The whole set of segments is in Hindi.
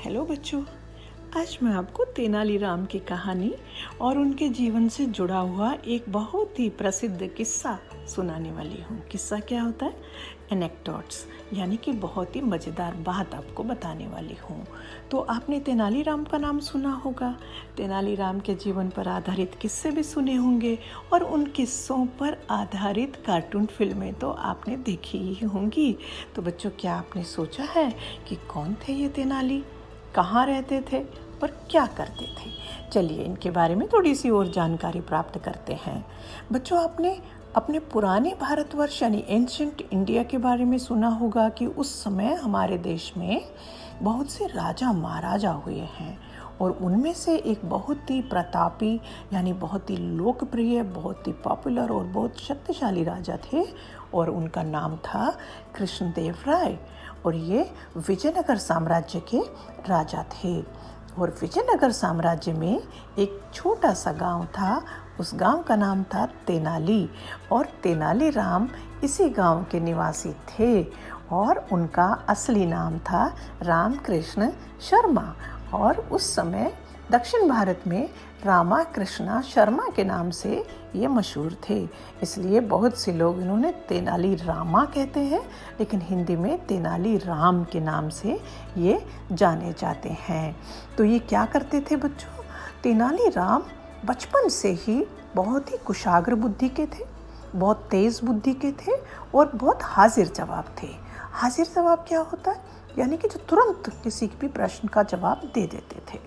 हेलो बच्चों, आज मैं आपको तेनालीराम की कहानी और उनके जीवन से जुड़ा हुआ एक बहुत ही प्रसिद्ध किस्सा सुनाने वाली हूँ। किस्सा क्या होता है? एनेक्डोट्स, यानी कि बहुत ही मज़ेदार बात आपको बताने वाली हूँ। तो आपने तेनालीराम का नाम सुना होगा, तेनालीराम के जीवन पर आधारित किस्से भी सुने होंगे और उन किस्सों पर आधारित कार्टून फिल्में तो आपने देखी ही होंगी। तो बच्चों, क्या आपने सोचा है कि कौन थे ये तेनाली, कहाँ रहते थे और क्या करते थे? चलिए इनके बारे में थोड़ी सी और जानकारी प्राप्त करते हैं। बच्चों, आपने अपने पुराने भारतवर्ष यानी एंशिएंट इंडिया के बारे में सुना होगा कि उस समय हमारे देश में बहुत से राजा महाराजा हुए हैं और उनमें से एक बहुत ही प्रतापी यानी बहुत ही लोकप्रिय, बहुत ही पॉपुलर और बहुत शक्तिशाली राजा थे और उनका नाम था कृष्णदेव राय। और ये विजयनगर साम्राज्य के राजा थे। और विजयनगर साम्राज्य में एक छोटा सा गांव था, उस गांव का नाम था तेनाली और तेनालीराम इसी गांव के निवासी थे और उनका असली नाम था रामकृष्ण शर्मा। और उस समय दक्षिण भारत में रामा कृष्णा शर्मा के नाम से ये मशहूर थे, इसलिए बहुत से लोग इन्होंने तेनाली रामा कहते हैं, लेकिन हिंदी में तेनाली राम के नाम से ये जाने जाते हैं। तो ये क्या करते थे बच्चों? तेनाली राम बचपन से ही बहुत ही कुशाग्र बुद्धि के थे, बहुत तेज बुद्धि के थे और बहुत हाजिर जवाब थे। हाजिर जवाब क्या होता है? यानी कि जो तुरंत किसी भी प्रश्न का जवाब दे देते थे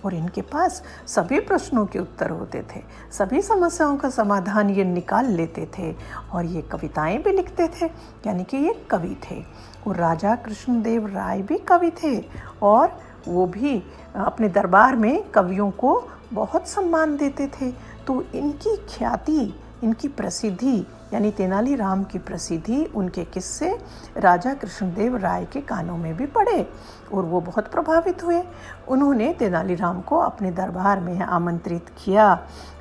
और इनके पास सभी प्रश्नों के उत्तर होते थे, सभी समस्याओं का समाधान ये निकाल लेते थे और ये कविताएं भी लिखते थे, यानी कि ये कवि थे। और राजा कृष्णदेव राय भी कवि थे और वो भी अपने दरबार में कवियों को बहुत सम्मान देते थे। तो इनकी ख्याति, इनकी प्रसिद्धि यानी तेनालीराम की प्रसिद्धि, उनके किस्से राजा कृष्णदेव राय के कानों में भी पड़े और वो बहुत प्रभावित हुए। उन्होंने तेनालीराम को अपने दरबार में आमंत्रित किया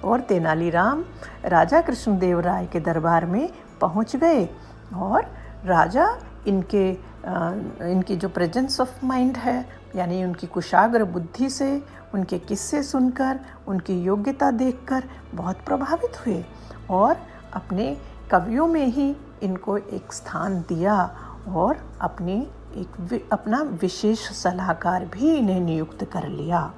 और तेनालीराम राजा कृष्णदेव राय के दरबार में पहुंच गए और राजा इनकी जो प्रेजेंस ऑफ माइंड है, यानी उनकी कुशाग्र बुद्धि से, उनके किस्से सुनकर, उनकी योग्यता देखकर बहुत प्रभावित हुए और अपने कवियों में ही इनको एक स्थान दिया और अपना विशेष सलाहकार भी इन्हें नियुक्त कर लिया।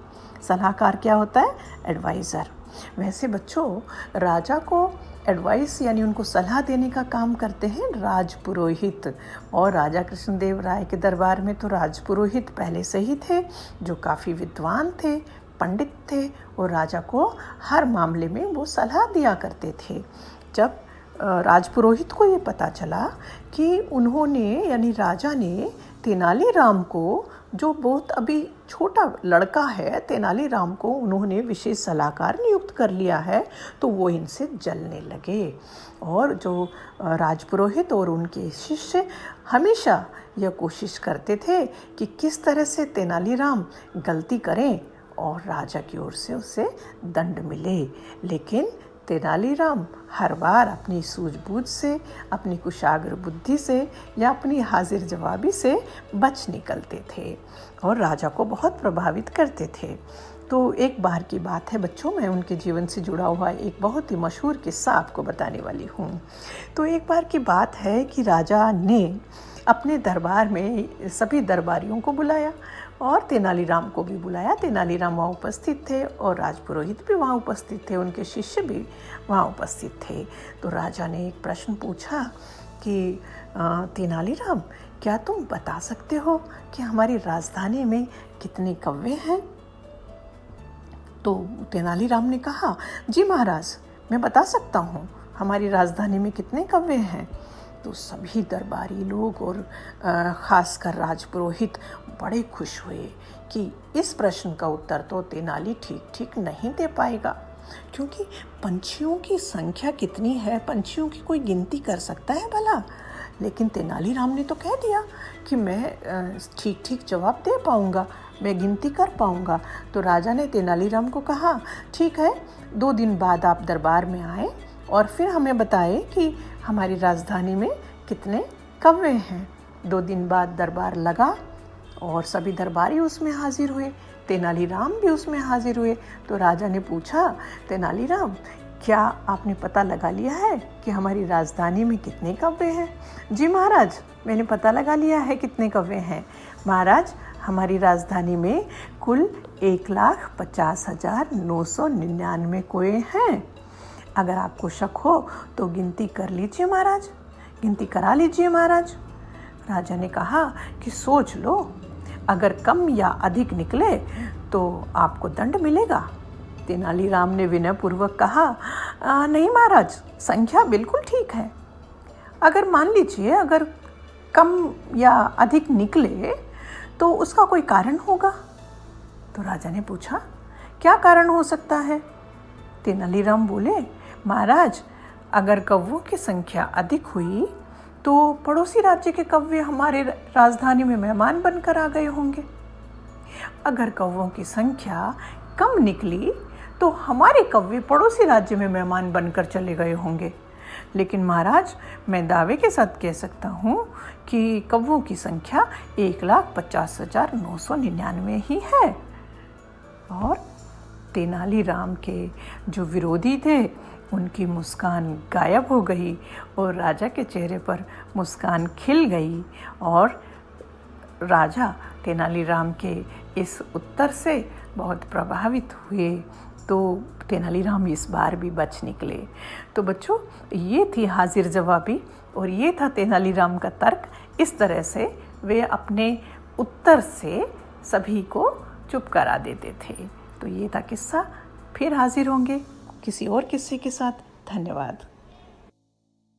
सलाहकार क्या होता है? एडवाइज़र। वैसे बच्चों, राजा को एडवाइस यानी उनको सलाह देने का काम करते हैं राजपुरोहित, और राजा कृष्णदेव राय के दरबार में तो राजपुरोहित पहले से ही थे जो काफ़ी विद्वान थे, पंडित थे और राजा को हर मामले में वो सलाह दिया करते थे। जब राजपुरोहित को ये पता चला कि उन्होंने यानी राजा ने तेनालीराम को, जो बहुत अभी छोटा लड़का है, तेनालीराम को उन्होंने विशेष सलाहकार नियुक्त कर लिया है, तो वो इनसे जलने लगे। और जो राजपुरोहित और उनके शिष्य हमेशा यह कोशिश करते थे कि किस तरह से तेनालीराम गलती करें और राजा की ओर से उसे दंड मिले, लेकिन तेनालीराम हर बार अपनी सूझबूझ से, अपनी कुशाग्र बुद्धि से या अपनी हाजिर जवाबी से बच निकलते थे और राजा को बहुत प्रभावित करते थे। तो एक बार की बात है बच्चों, मैं उनके जीवन से जुड़ा हुआ एक बहुत ही मशहूर किस्सा आपको बताने वाली हूँ। तो एक बार की बात है कि राजा ने अपने दरबार में सभी दरबारियों को बुलाया और तेनालीराम को भी बुलाया। तेनालीराम वहाँ उपस्थित थे और राजपुरोहित भी वहाँ उपस्थित थे, उनके शिष्य भी वहाँ उपस्थित थे। तो राजा ने एक प्रश्न पूछा कि तेनालीराम, क्या तुम बता सकते हो कि हमारी राजधानी में कितने कौवे हैं? तो तेनालीराम ने कहा, जी महाराज, मैं बता सकता हूँ, हमारी राजधानी में कितने कौवे हैं। तो सभी दरबारी लोग और ख़ासकर राजपुरोहित बड़े खुश हुए कि इस प्रश्न का उत्तर तो तेनाली ठीक नहीं दे पाएगा, क्योंकि पंछियों की संख्या कितनी है, पंछियों की कोई गिनती कर सकता है भला? लेकिन तेनालीराम ने तो कह दिया कि मैं ठीक जवाब दे पाऊँगा, मैं गिनती कर पाऊँगा। तो राजा ने तेनालीराम को कहा, ठीक है, 2 दिन बाद आप दरबार में आए और फिर हमें बताएं कि हमारी राजधानी में कितने कौवे हैं। 2 दिन बाद दरबार लगा और सभी दरबारी उसमें हाजिर हुए, तेनालीराम भी उसमें हाजिर हुए। तो राजा ने पूछा, तेनालीराम, क्या आपने पता लगा लिया है कि हमारी राजधानी में कितने कौवे हैं? जी महाराज, मैंने पता लगा लिया है कितने कौवे हैं। महाराज, हमारी राजधानी में कुल 1,50,999 कौवे हैं। अगर आपको शक हो तो गिनती कर लीजिए महाराज, गिनती करा लीजिए महाराज। राजा ने कहा कि सोच लो, अगर कम या अधिक निकले तो आपको दंड मिलेगा। तेनालीराम ने विनयपूर्वक कहा, नहीं महाराज, संख्या बिल्कुल ठीक है। अगर मान लीजिए अगर कम या अधिक निकले तो उसका कोई कारण होगा। तो राजा ने पूछा, क्या कारण हो सकता है? तेनालीराम बोले, महाराज, अगर कौवों की संख्या अधिक हुई तो पड़ोसी राज्य के कौवे हमारे राजधानी में मेहमान बनकर आ गए होंगे। अगर कौवों की संख्या कम निकली तो हमारे कौवे पड़ोसी राज्य में मेहमान बनकर चले गए होंगे। लेकिन महाराज, मैं दावे के साथ कह सकता हूँ कि कौवों की संख्या 1,50,999 ही है। और तेनालीराम के जो विरोधी थे उनकी मुस्कान गायब हो गई और राजा के चेहरे पर मुस्कान खिल गई। और राजा तेनालीराम के इस उत्तर से बहुत प्रभावित हुए। तो तेनालीराम इस बार भी बच निकले। तो बच्चों, ये थी हाजिर जवाबी और ये था तेनालीराम का तर्क। इस तरह से वे अपने उत्तर से सभी को चुप करा देते थे। तो ये था किस्सा। फिर हाजिर होंगे किसी और किस्से के साथ। धन्यवाद।